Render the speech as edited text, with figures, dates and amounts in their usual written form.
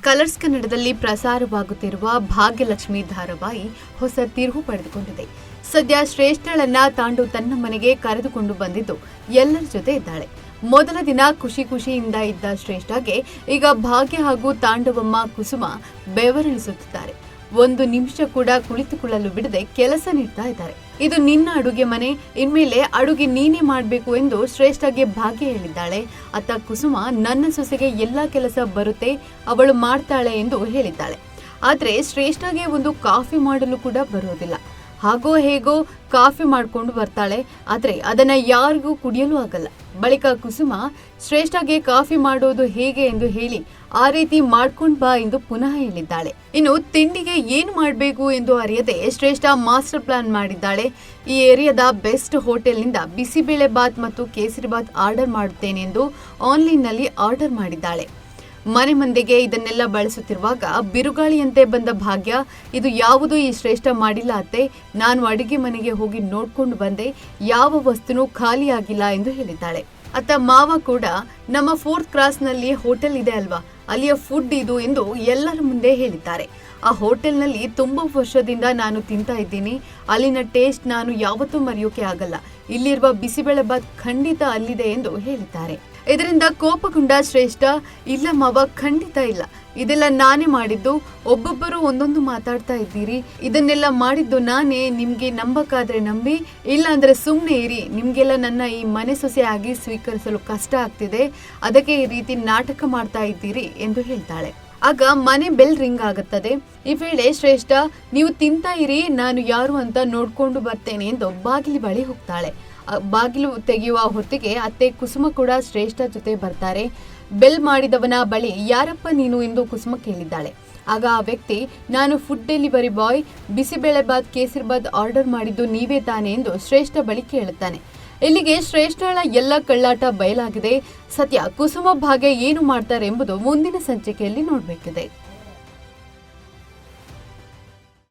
Colours ಕನ್ನಡದಲ್ಲಿ ಪ್ರಸಾರವಾಗುತ್ತಿರುವ ಭಾಗ್ಯಲಕ್ಷ್ಮಿ ಧಾರಾವಾಹಿ ಹೊಸ ತಿರುವು ಪಡೆದುಕೊಂಡಿದೆ. ಸದ್ಯ ಶ್ರೇಷ್ಠಳನ್ನ ತಾಂಡು ತನ್ನ ಮನೆಗೆ ಕರೆದುಕೊಂಡು ಬಂದಿದ್ದು ಎಲ್ಲರ ಜೊತೆ ಇದ್ದಾಳೆ. ಮೊದಲ ದಿನ ಖುಷಿಯಿಂದ ಇದ್ದ ಶ್ರೇಷ್ಠಗೆ ಈಗ ಭಾಗ್ಯ ಹಾಗೂ ತಾಂಡವಮ್ಮ ಕುಸುಮ ಬೆವರಿಳಿಸುತ್ತಿದ್ದಾರೆ. ಒಂದು ನಿಮಿಷ ಕೂಡ ಕುಳಿತುಕೊಳ್ಳಲು ಬಿಡದೆ ಕೆಲಸ ನೀಡ್ತಾ ಇದ್ದಾರೆ. ಇದು ನಿನ್ನ ಅಡುಗೆ ಮನೆ, ಇನ್ಮೇಲೆ ಅಡುಗೆ ನೀನೇ ಮಾಡಬೇಕು ಎಂದು ಶ್ರೇಷ್ಠಗೆ ಭಾಗ್ಯ ಹೇಳಿದ್ದಾಳೆ. ಅತ್ತ ಕುಸುಮ ನನ್ನ ಸೊಸೆಗೆ ಎಲ್ಲಾ ಕೆಲಸ ಬರುತ್ತೆ, ಅವಳು ಮಾಡ್ತಾಳೆ ಎಂದು ಹೇಳಿದ್ದಾಳೆ. ಆದ್ರೆ ಶ್ರೇಷ್ಠಗೆ ಒಂದು ಕಾಫಿ ಮಾಡಲು ಕೂಡ ಬರೋದಿಲ್ಲ. ಹಾಗೋ ಹೇಗೋ ಕಾಫಿ ಮಾಡ್ಕೊಂಡು ಬರ್ತಾಳೆ, ಆದ್ರೆ ಅದನ್ನ ಯಾರಿಗೂ ಕುಡಿಯಲು ಆಗಲ್ಲ. ಬಳಿಕ ಕುಸುಮ ಶ್ರೇಷ್ಠಗೆ ಕಾಫಿ ಮಾಡೋದು ಹೇಗೆ ಎಂದು ಹೇಳಿ ಆ ರೀತಿ ಮಾಡ್ಕೊಂಡ್ ಬಾ ಎಂದು ಪುನಃ ಹೇಳಿದ್ದಾಳೆ. ಇನ್ನು ತಿಂಡಿಗೆ ಏನು ಮಾಡಬೇಕು ಎಂದು ಅರಿಯದೆ ಶ್ರೇಷ್ಠ ಮಾಸ್ಟರ್ ಪ್ಲಾನ್ ಮಾಡಿದ್ದಾಳೆ. ಈ ಏರಿಯಾದ ಬೆಸ್ಟ್ ಹೋಟೆಲ್ನಿಂದ ಬಿಸಿಬೇಳೆ ಬಾತ್ ಮತ್ತು ಕೇಸರಿ ಬಾತ್ ಆರ್ಡರ್ ಮಾಡುತ್ತೇನೆ ಎಂದು ಆನ್ಲೈನ್ನಲ್ಲಿ ಆರ್ಡರ್ ಮಾಡಿದ್ದಾಳೆ. ಮನೆ ಮಂದಿಗೆ ಇದನ್ನೆಲ್ಲ ಬಳಸುತ್ತಿರುವಾಗ ಬಿರುಗಾಳಿಯಂತೆ ಬಂದ ಭಾಗ್ಯ, ಇದು ಯಾವುದೂ ಈ ಶ್ರೇಷ್ಠ ಮಾಡಿಲ್ಲ ಅತ್ತೆ, ನಾನು ಅಡುಗೆ ಮನೆಗೆ ಹೋಗಿ ನೋಡ್ಕೊಂಡು ಬಂದೆ, ಯಾವ ವಸ್ತುನೂ ಖಾಲಿಯಾಗಿಲ್ಲ ಎಂದು ಹೇಳಿದ್ದಾಳೆ. ಅತ್ತ ಮಾವ ಕೂಡ ನಮ್ಮ 4th ಕ್ರಾಸ್ನಲ್ಲಿ ಹೋಟೆಲ್ ಇದೆ ಅಲ್ವಾ, ಅಲ್ಲಿಯ ಫುಡ್ ಇದು ಎಂದು ಎಲ್ಲರ ಮುಂದೆ ಹೇಳಿದ್ದಾರೆ. ಆ ಹೋಟೆಲ್ನಲ್ಲಿ ತುಂಬಾ ವರ್ಷದಿಂದ ನಾನು ತಿಂತಾ ಇದ್ದೀನಿ, ಅಲ್ಲಿನ ಟೇಸ್ಟ್ ನಾನು ಯಾವತ್ತೂ ಮರೆಯೋಕೆ ಆಗಲ್ಲ, ಇಲ್ಲಿರುವ ಬಿಸಿಬೇಳೆ ಬಾತ್ ಖಂಡಿತ ಅಲ್ಲಿದೆ ಎಂದು ಹೇಳಿದ್ದಾರೆ. ಇದರಿಂದ ಕೋಪಗೊಂಡ ಶ್ರೇಷ್ಠ, ಇಲ್ಲ ಮಾವ, ಖಂಡಿತ ಇಲ್ಲ, ಇದೆಲ್ಲ ನಾನೇ ಮಾಡಿದ್ದು, ಒಬ್ಬೊಬ್ಬರು ಒಂದೊಂದು ಮಾತಾಡ್ತಾ ಇದ್ದೀರಿ, ಇದನ್ನೆಲ್ಲ ಮಾಡಿದ್ದು ನಾನೇ, ನಿಮ್ಗೆ ನಂಬಕ್ಕಾದ್ರೆ ನಂಬಿ, ಇಲ್ಲ ಅಂದ್ರೆ ಸುಮ್ಮನೆ ಇರಿ, ನಿಮ್ಗೆಲ್ಲ ನನ್ನ ಈ ಮನೆ ಸೊಸೆ ಆಗಿ ಸ್ವೀಕರಿಸಲು ಕಷ್ಟ ಆಗ್ತಿದೆ, ಅದಕ್ಕೆ ಈ ರೀತಿ ನಾಟಕ ಮಾಡ್ತಾ ಇದ್ದೀರಿ ಎಂದು ಹೇಳ್ತಾಳೆ. ಆಗ ಮನೆ ಬೆಲ್ ರಿಂಗ್ ಆಗುತ್ತದೆ. ಈ ವೇಳೆ ಶ್ರೇಷ್ಠ, ನೀವು ತಿಂತಾ ಇರಿ, ನಾನು ಯಾರು ಅಂತ ನೋಡ್ಕೊಂಡು ಬರ್ತೇನೆ ಎಂದು ಬಾಗಿಲು ಬಳಿ ಹೋಗ್ತಾಳೆ. ಬಾಗಿಲು ತೆಗೆಯುವ ಹೊತ್ತಿಗೆ ಅತ್ತೆ ಕುಸುಮ ಕೂಡ ಶ್ರೇಷ್ಠ ಜೊತೆ ಬರ್ತಾರೆ. ಬೆಲ್ ಮಾಡಿದವನ ಬಳಿ ಯಾರಪ್ಪ ನೀನು ಎಂದು ಕುಸುಮ ಕೇಳಿದ್ದಾಳೆ. ಆಗ ಆ ವ್ಯಕ್ತಿ, ನಾನು food delivery boy, bisibele bath kesari bath order ಮಾಡಿದ್ದು ನೀವೇ ತಾನೆ ಎಂದು ಶ್ರೇಷ್ಠ ಬಳಿ ಕೇಳುತ್ತಾನೆ. ಇಲ್ಲಿಗೆ ಶ್ರೇಷ್ಠಳ ಎಲ್ಲ ಕಳ್ಳಾಟ ಬಯಲಾಗಿದೆ. ಸದ್ಯ ಕುಸುಮ ಭಾಗ್ಯ ಏನು ಮಾಡ್ತಾರೆ ಎಂಬುದು ಮುಂದಿನ ಸಂಚಿಕೆಯಲ್ಲಿ ನೋಡಬೇಕಿದೆ.